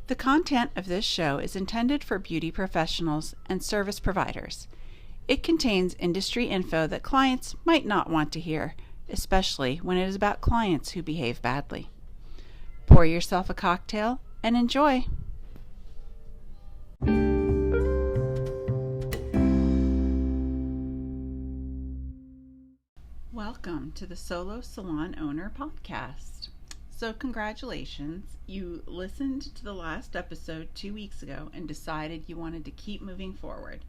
The content of this show is intended for beauty professionals and service providers. It contains industry info that clients might not want to hear, especially when it is about clients who behave badly. Pour yourself a cocktail and enjoy. Welcome to the Solo Salon Owner Podcast. So congratulations, you listened to the last episode 2 weeks ago and decided you wanted to keep moving forward.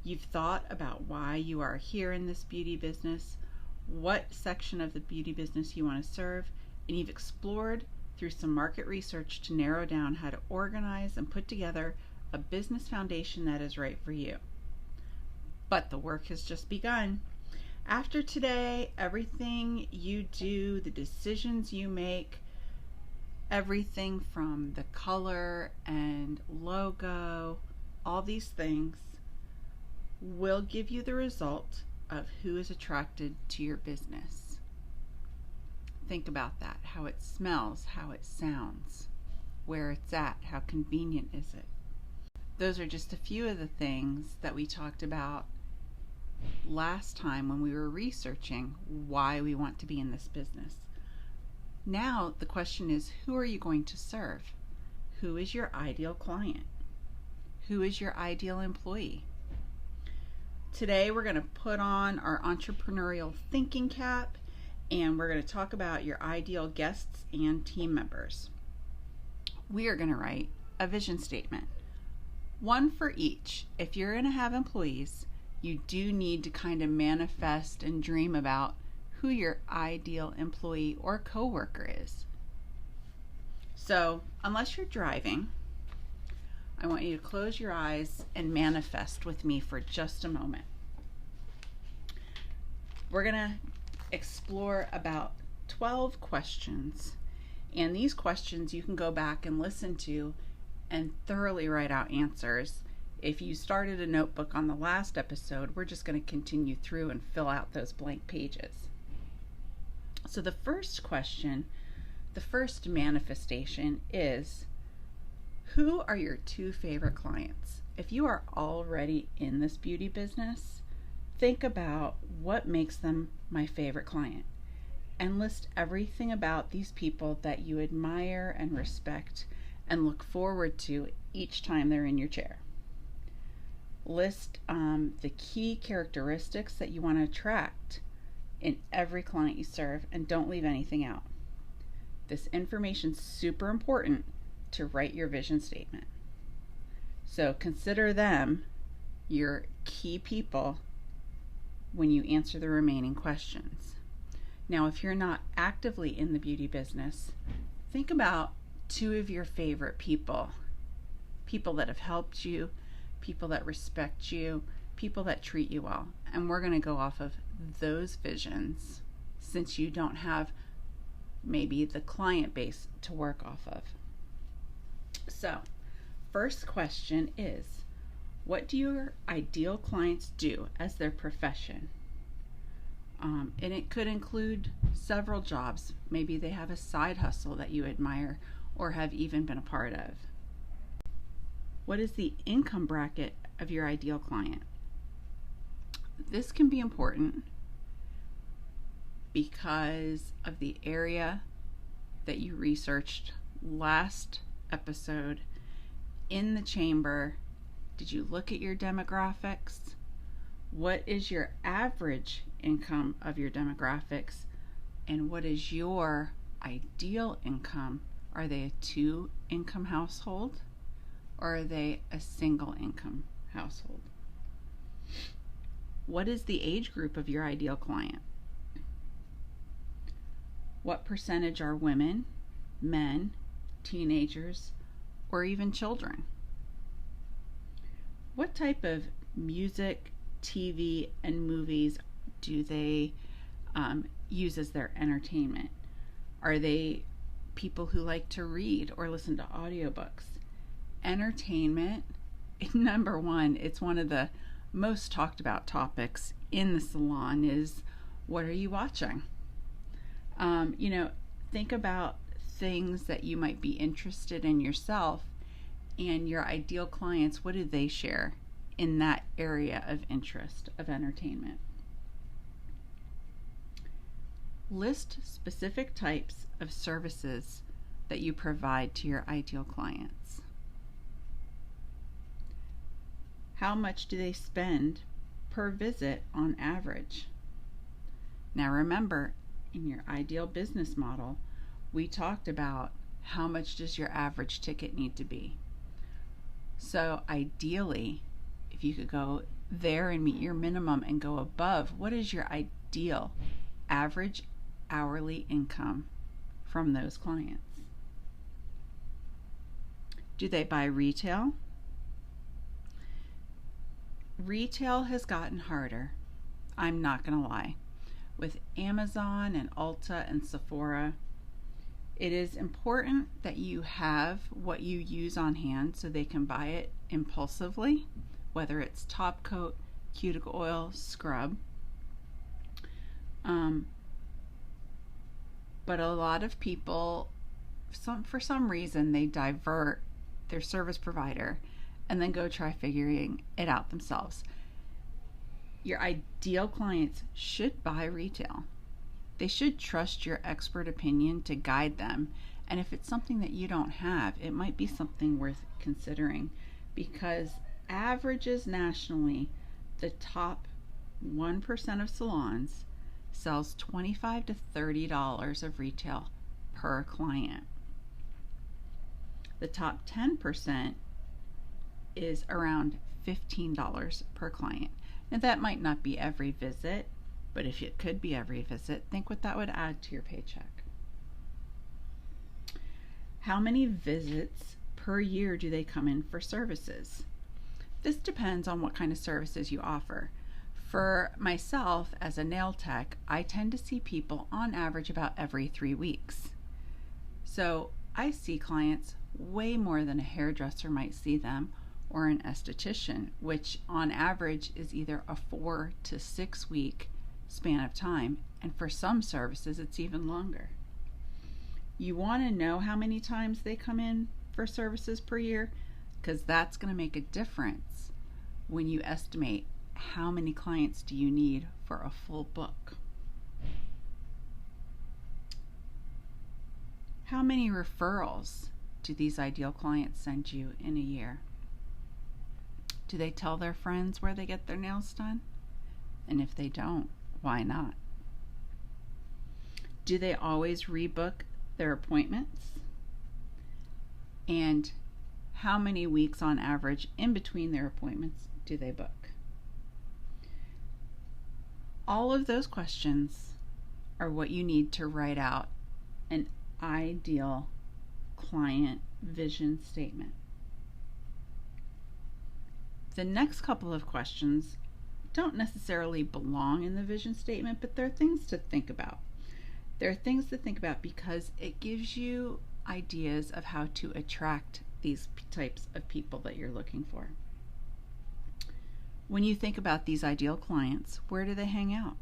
You've thought about why you are here in this beauty business, what section of the beauty business you want to serve, and you've explored through some market research to narrow down how to organize and put together a business foundation that is right for you. But the work has just begun. After today, everything you do, the decisions you make, everything from the color and logo, all these things will give you the result of who is attracted to your business. Think about that, how it smells, how it sounds, where it's at, how convenient is it. Those are just a few of the things that we talked about last time when we were researching why we want to be in this business. Now the question is, who are you going to serve? Who is your ideal client? Who is your ideal employee? Today we're going to put on our entrepreneurial thinking cap and we're going to talk about your ideal guests and team members. We are going to write a vision statement, one for each. If you're going to have employees, you do need to kind of manifest and dream about who your ideal employee or coworker is. So, unless you're driving, I want you to close your eyes and manifest with me for just a moment. We're going to explore about 12 questions, and these questions you can go back and listen to and thoroughly write out answers. If you started a notebook on the last episode, we're just going to continue through and fill out those blank pages. So the first question, the first manifestation is, who are your 2 favorite clients? If you are already in this beauty business, think about what makes them my favorite client and list everything about these people that you admire and respect and look forward to each time they're in your chair. List the key characteristics that you want to attract in every client you serve, and don't leave anything out. This information is super important to write your vision statement. So consider them your key people when you answer the remaining questions. Now, if you're not actively in the beauty business, think about 2 of your favorite people that have helped you, people that respect you, people that treat you well. And we're going to go off of those visions since you don't have maybe the client base to work off of. So, first question is, what do your ideal clients do as their profession? And it could include several jobs. Maybe they have a side hustle that you admire or have even been a part of. What is the income bracket of your ideal client? This can be important because of the area that you researched last episode in the chamber. Did you look at your demographics? What is your average income of your demographics? And what is your ideal income? Are they a 2-income household? Or are they a single income household? What is the age group of your ideal client? What percentage are women, men, teenagers, or even children? What type of music, TV, and movies do they use as their entertainment? Are they people who like to read or listen to audiobooks? Entertainment, number one, it's one of the most talked about topics in the salon is, what are you watching? Think about things that you might be interested in yourself, and your ideal clients, what do they share in that area of interest of entertainment? List specific types of services that you provide to your ideal clients. How much do they spend per visit on average? Now remember, in your ideal business model, we talked about how much does your average ticket need to be. So ideally, if you could go there and meet your minimum and go above, what is your ideal average hourly income from those clients? Do they buy retail? Retail has gotten harder, I'm not going to lie. With Amazon and Ulta and Sephora, it is important that you have what you use on hand so they can buy it impulsively, whether it's top coat, cuticle oil, scrub. But a lot of people, for some reason, they divert their service provider and then go try figuring it out themselves. Your ideal clients should buy retail. They should trust your expert opinion to guide them. And if it's something that you don't have, it might be something worth considering, because averages nationally, the top 1% of salons sells $25 to $30 of retail per client. The top 10% is around $15 per client. Now that might not be every visit, but if it could be every visit, think what that would add to your paycheck. How many visits per year do they come in for services? This depends on what kind of services you offer. For myself, as a nail tech, I tend to see people on average about every 3 weeks. So I see clients way more than a hairdresser might see them, or an esthetician, which on average is either a 4 to 6 week span of time, and for some services it's even longer. You want to know how many times they come in for services per year, because that's going to make a difference when you estimate how many clients do you need for a full book. How many referrals do these ideal clients send you in a year? Do they tell their friends where they get their nails done? And if they don't, why not? Do they always rebook their appointments? And how many weeks on average in between their appointments do they book? All of those questions are what you need to write out an ideal client vision statement. The next couple of questions don't necessarily belong in the vision statement, but they're things to think about. They're things to think about because it gives you ideas of how to attract these types of people that you're looking for. When you think about these ideal clients, where do they hang out?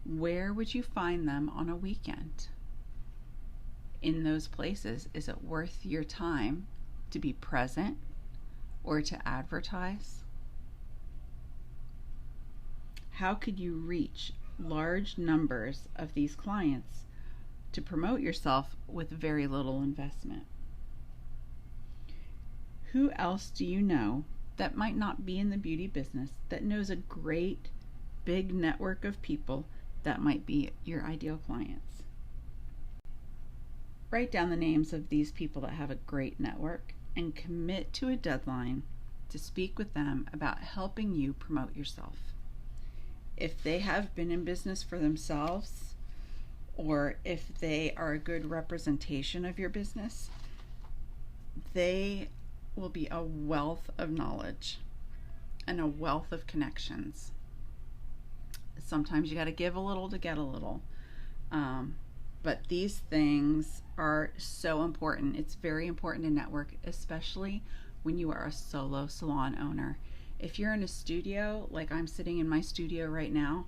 Where would you find them on a weekend? In those places, is it worth your time to be present or to advertise? How could you reach large numbers of these clients to promote yourself with very little investment? Who else do you know that might not be in the beauty business that knows a great big network of people that might be your ideal clients? Write down the names of these people that have a great network and commit to a deadline to speak with them about helping you promote yourself. If they have been in business for themselves, or if they are a good representation of your business, they will be a wealth of knowledge and a wealth of connections. Sometimes you got to give a little to get a little. But these things are so important. It's very important to network, especially when you are a solo salon owner. If you're in a studio, like I'm sitting in my studio right now,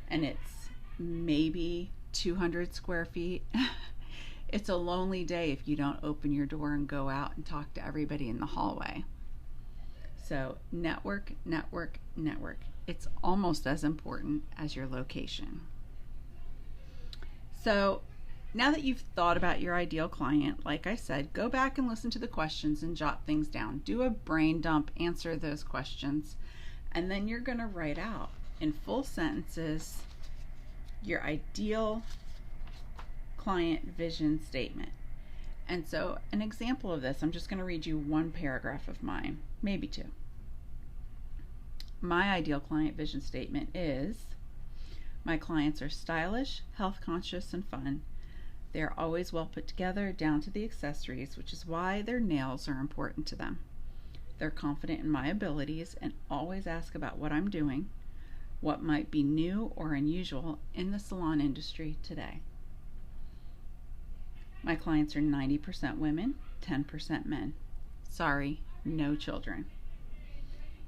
and it's maybe 200 square feet, It's a lonely day if you don't open your door and go out and talk to everybody in the hallway. So network, network, network. It's almost as important as your location. So now that you've thought about your ideal client, like I said, go back and listen to the questions and jot things down. Do a brain dump, answer those questions, and then you're going to write out in full sentences your ideal client vision statement. And so an example of this, I'm just going to read you one paragraph of mine, maybe two. My ideal client vision statement is, my clients are stylish, health conscious, and fun. They're always well put together down to the accessories, which is why their nails are important to them. They're confident in my abilities and always ask about what I'm doing, what might be new or unusual in the salon industry today. My clients are 90% women, 10% men. Sorry, no children.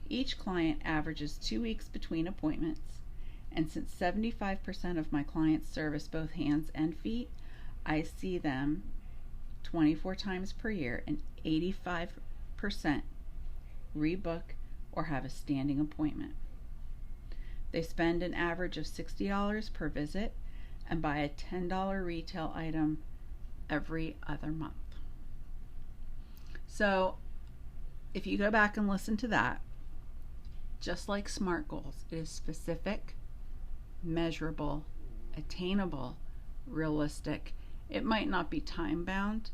Each client averages 2 weeks between appointments, and since 75% of my clients service both hands and feet, I see them 24 times per year, and 85% rebook or have a standing appointment. They spend an average of $60 per visit and buy a $10 retail item every other month. So if you go back and listen to that, just like SMART goals, it is specific, measurable, attainable, realistic. It might not be time bound,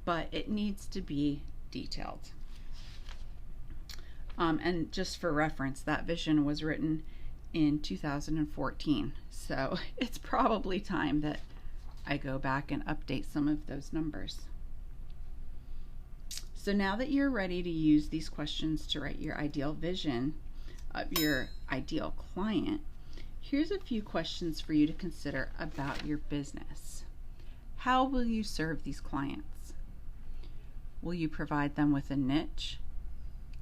but it needs to be detailed. And just for reference, that vision was written in 2014. So it's probably time that I go back and update some of those numbers. So now that you're ready to use these questions to write your ideal vision of your ideal client, here's a few questions for you to consider about your business. How will you serve these clients? Will you provide them with a niche?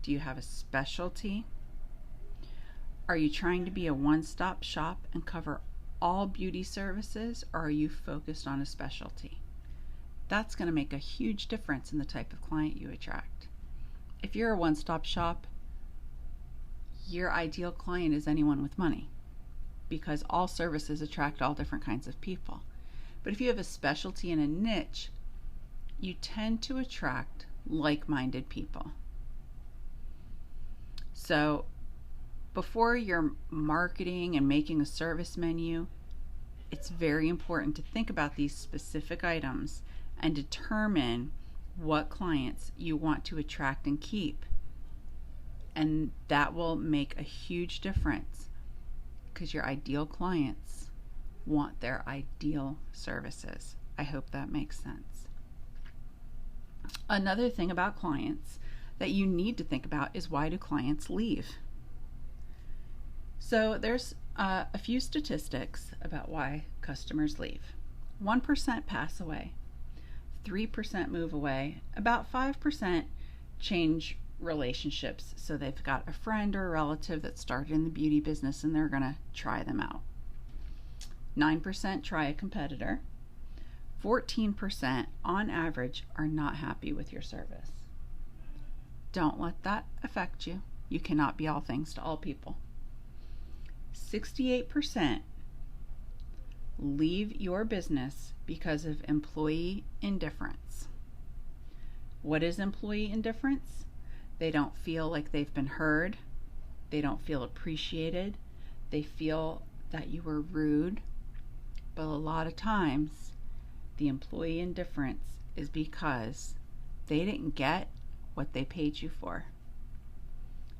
Do you have a specialty? Are you trying to be a one-stop shop and cover all beauty services, or are you focused on a specialty? That's going to make a huge difference in the type of client you attract. If you're a one-stop shop, your ideal client is anyone with money, because all services attract all different kinds of people. But if you have a specialty and a niche, you tend to attract like-minded people. So before you're marketing and making a service menu, it's very important to think about these specific items and determine what clients you want to attract and keep. And that will make a huge difference, because your ideal clients want their ideal services. I hope that makes sense. Another thing about clients that you need to think about is, why do clients leave? So there's a few statistics about why customers leave. 1% pass away, 3% move away, about 5% change relationships. So they've got a friend or a relative that started in the beauty business and they're going to try them out. 9% try a competitor. 14% on average are not happy with your service. Don't let that affect you. You cannot be all things to all people. 68% leave your business because of employee indifference. What is employee indifference? They don't feel like they've been heard. They don't feel appreciated. They feel that you were rude. But a lot of times, the employee indifference is because they didn't get what they paid you for.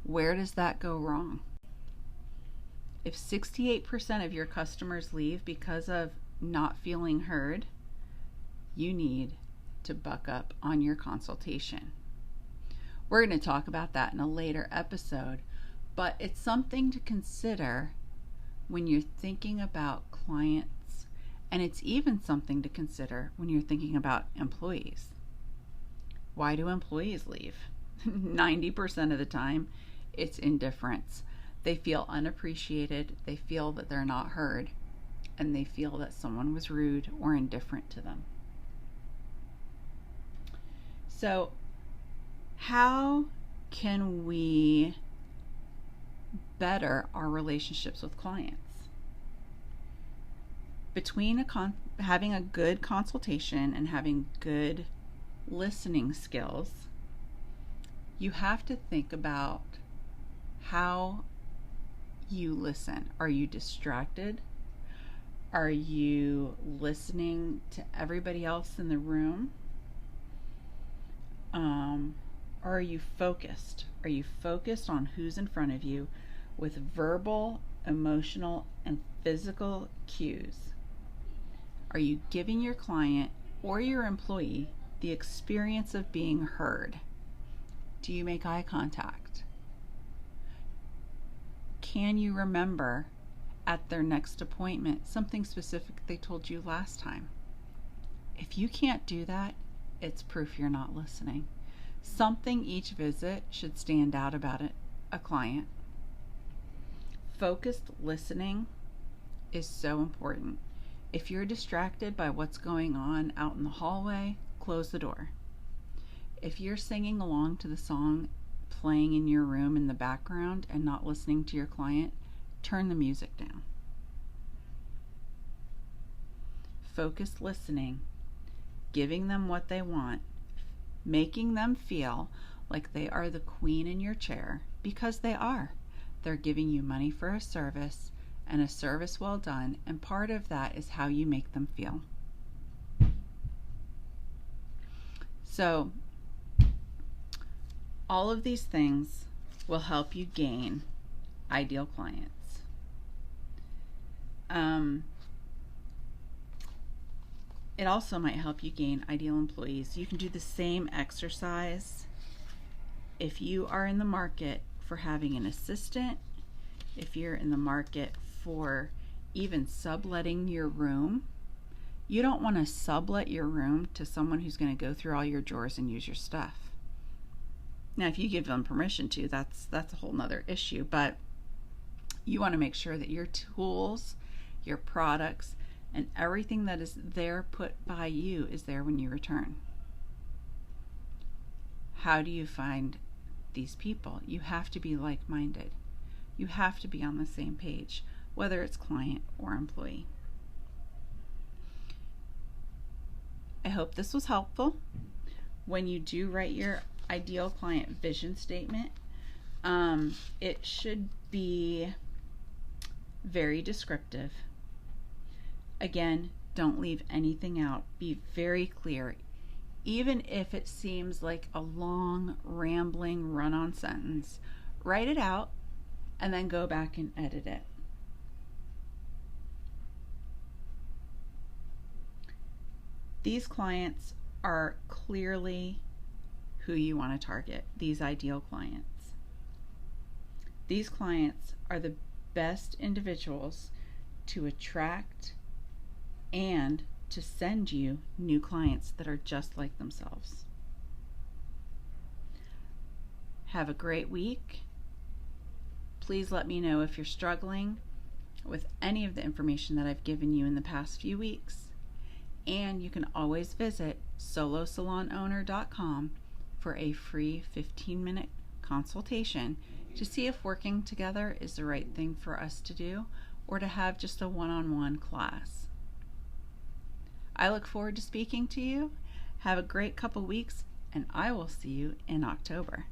Where does that go wrong? If 68% of your customers leave because of not feeling heard, you need to buck up on your consultation. We're going to talk about that in a later episode, but it's something to consider when you're thinking about clients, and it's even something to consider when you're thinking about employees. Why do employees leave? 90% of the time, it's indifference. They feel unappreciated, they feel that they're not heard, and they feel that someone was rude or indifferent to them. So, how can we better our relationships with clients? Between having a good consultation and having good listening skills, you have to think about how you listen. Are you distracted? Are you listening to everybody else in the room? Are you focused? Are you focused on who's in front of you with verbal, emotional, and physical cues? Are you giving your client or your employee the experience of being heard? Do you make eye contact? Can you remember at their next appointment something specific they told you last time? If you can't do that, it's proof you're not listening. Something each visit should stand out about a client. Focused listening is so important. If you're distracted by what's going on out in the hallway, close the door. If you're singing along to the song playing in your room in the background and not listening to your client, turn the music down. Focused listening, giving them what they want, making them feel like they are the queen in your chair, because they are. They're giving you money for a service, and a service well done, and part of that is how you make them feel. So, all of these things will help you gain ideal clients. It also might help you gain ideal employees. You can do the same exercise if you are in the market for having an assistant, if you're in the market for even subletting your room. You don't want to sublet your room to someone who's going to go through all your drawers and use your stuff. Now, if you give them permission to, that's a whole nother issue, but you want to make sure that your tools, your products, and everything that is there put by you is there when you return. How do you find these people? You have to be like-minded. You have to be on the same page, whether it's client or employee. I hope this was helpful. When you do write your ideal client vision statement, it should be very descriptive. Again, don't leave anything out. Be very clear. Even if it seems like a long, rambling, run-on sentence, write it out and then go back and edit it. These clients are clearly who you want to target, these ideal clients. These clients are the best individuals to attract and to send you new clients that are just like themselves. Have a great week. Please let me know if you're struggling with any of the information that I've given you in the past few weeks. And you can always visit solosalonowner.com for a free 15-minute consultation to see if working together is the right thing for us to do, or to have just a one-on-one class. I look forward to speaking to you. Have a great couple weeks, and I will see you in October.